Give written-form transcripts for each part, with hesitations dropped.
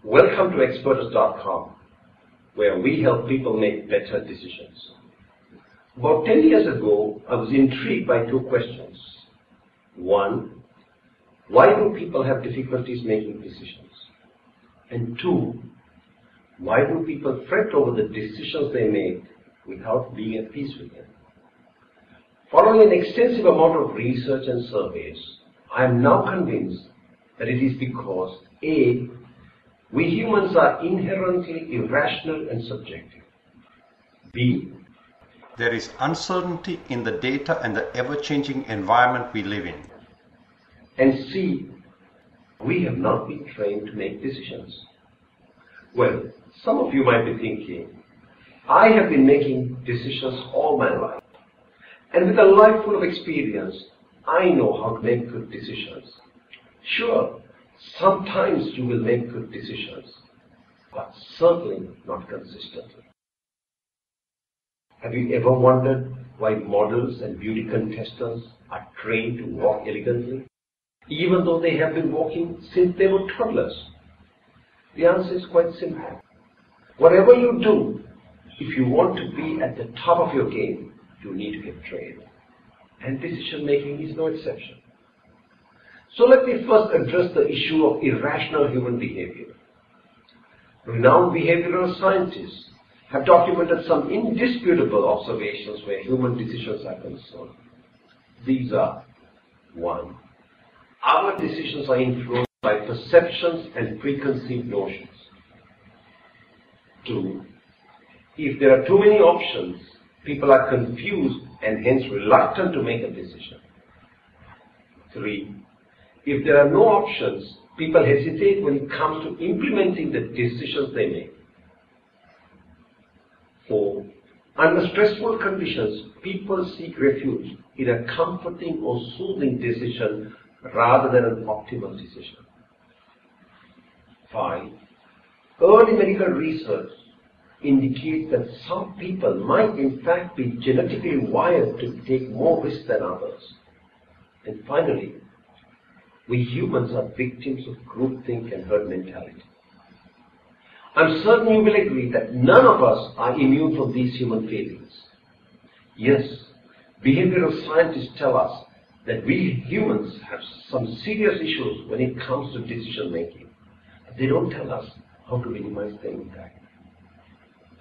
Welcome to XpertUS.com, where we help people make better decisions. About 10 years ago, I was intrigued by two questions. One, why do people have difficulties making decisions? And two, why do people fret over the decisions they make without being at peace with them? Following an extensive amount of research and surveys, I am now convinced that it is because A, we humans are inherently irrational and subjective. B, there is uncertainty in the data and the ever-changing environment we live in. And C, we have not been trained to make decisions. Well, some of you might be thinking, I have been making decisions all my life. And with a life full of experience, I know how to make good decisions. Sure, sometimes you will make good decisions, but certainly not consistently. Have you ever wondered why models and beauty contestants are trained to walk elegantly, even though they have been walking since they were toddlers? The answer is quite simple. Whatever you do, if you want to be at the top of your game, you need to get trained. And decision making is no exception. So let me first address the issue of irrational human behavior. Renowned behavioral scientists have documented some indisputable observations where human decisions are concerned. These are: 1. Our decisions are influenced by perceptions and preconceived notions. 2. If there are too many options, people are confused and hence reluctant to make a decision. 3. If there are no options, people hesitate when it comes to implementing the decisions they make. 4. Under stressful conditions, people seek refuge in a comforting or soothing decision rather than an optimal decision. 5. Early medical research indicates that some people might in fact be genetically wired to take more risks than others. And finally, we humans are victims of groupthink and herd mentality. I'm certain you will agree that none of us are immune from these human failings. Yes, behavioral scientists tell us that we humans have some serious issues when it comes to decision making. But they don't tell us how to minimize the impact.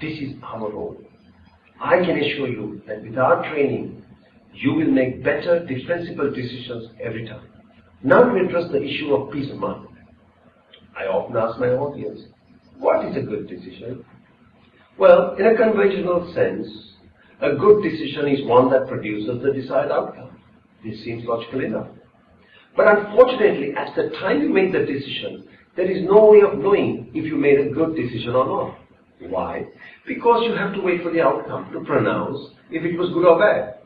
This is our role. I can assure you that with our training, you will make better, defensible decisions every time. Now to address the issue of peace of mind. I often ask my audience, what is a good decision? Well, in a conventional sense, a good decision is one that produces the desired outcome. This seems logical enough. But unfortunately, at the time you make the decision, there is no way of knowing if you made a good decision or not. Why? Because you have to wait for the outcome to pronounce if it was good or bad.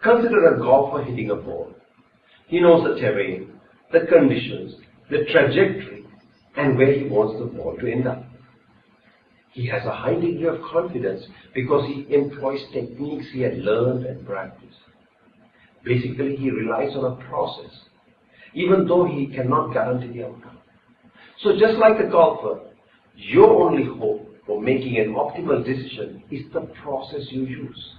Consider a golfer hitting a ball. He knows the terrain, the conditions, the trajectory, and where he wants the ball to end up. He has a high degree of confidence because he employs techniques he had learned and practiced. Basically, he relies on a process, even though he cannot guarantee the outcome. So just like a golfer, your only hope for making an optimal decision is the process you use.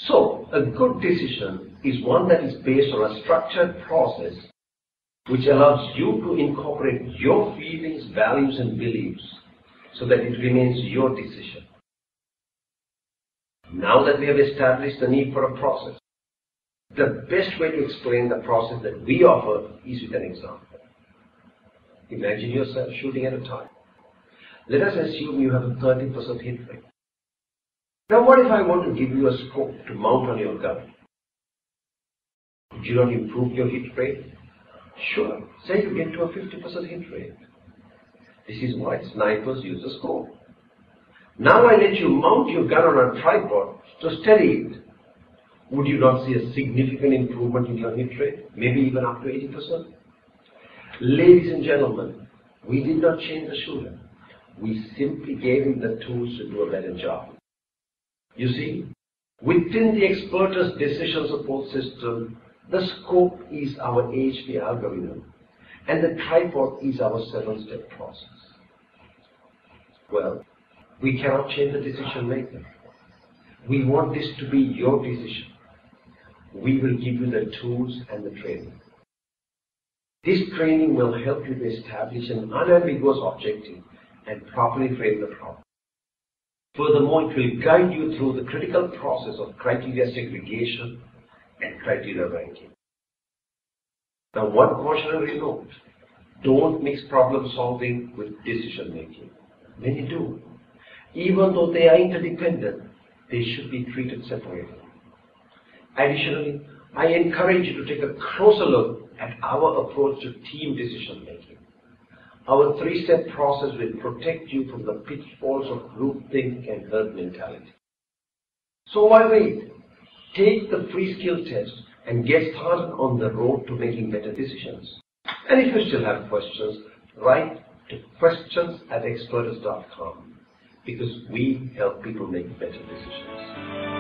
So, a good decision is one that is based on a structured process which allows you to incorporate your feelings, values, and beliefs so that it remains your decision. Now that we have established the need for a process, the best way to explain the process that we offer is with an example. Imagine yourself shooting at a target. Let us assume you have a 30% hit rate. Now what if I want to give you a scope to mount on your gun? Could you not improve your hit rate? Sure, say you get to a 50% hit rate. This is why snipers use a scope. Now I let you mount your gun on a tripod to steady it. Would you not see a significant improvement in your hit rate? Maybe even up to 80%? Ladies and gentlemen, we did not change the shooter. We simply gave him the tools to do a better job. You see, within the XpertUS decision support system, the scope is our HP algorithm. And the tripod is our 7-step process. Well, we cannot change the decision maker. We want this to be your decision. We will give you the tools and the training. This training will help you to establish an unambiguous objective and properly frame the problem. Furthermore, it will guide you through the critical process of criteria segregation and criteria ranking. Now, one cautionary note: don't mix problem solving with decision making. Many do. Even though they are interdependent, they should be treated separately. Additionally, I encourage you to take a closer look at our approach to team decision making. Our 3-step process will protect you from the pitfalls of groupthink and herd mentality. So why wait? Take the free skill test and get started on the road to making better decisions. And if you still have questions, write to questions@XpertUS.com, because we help people make better decisions.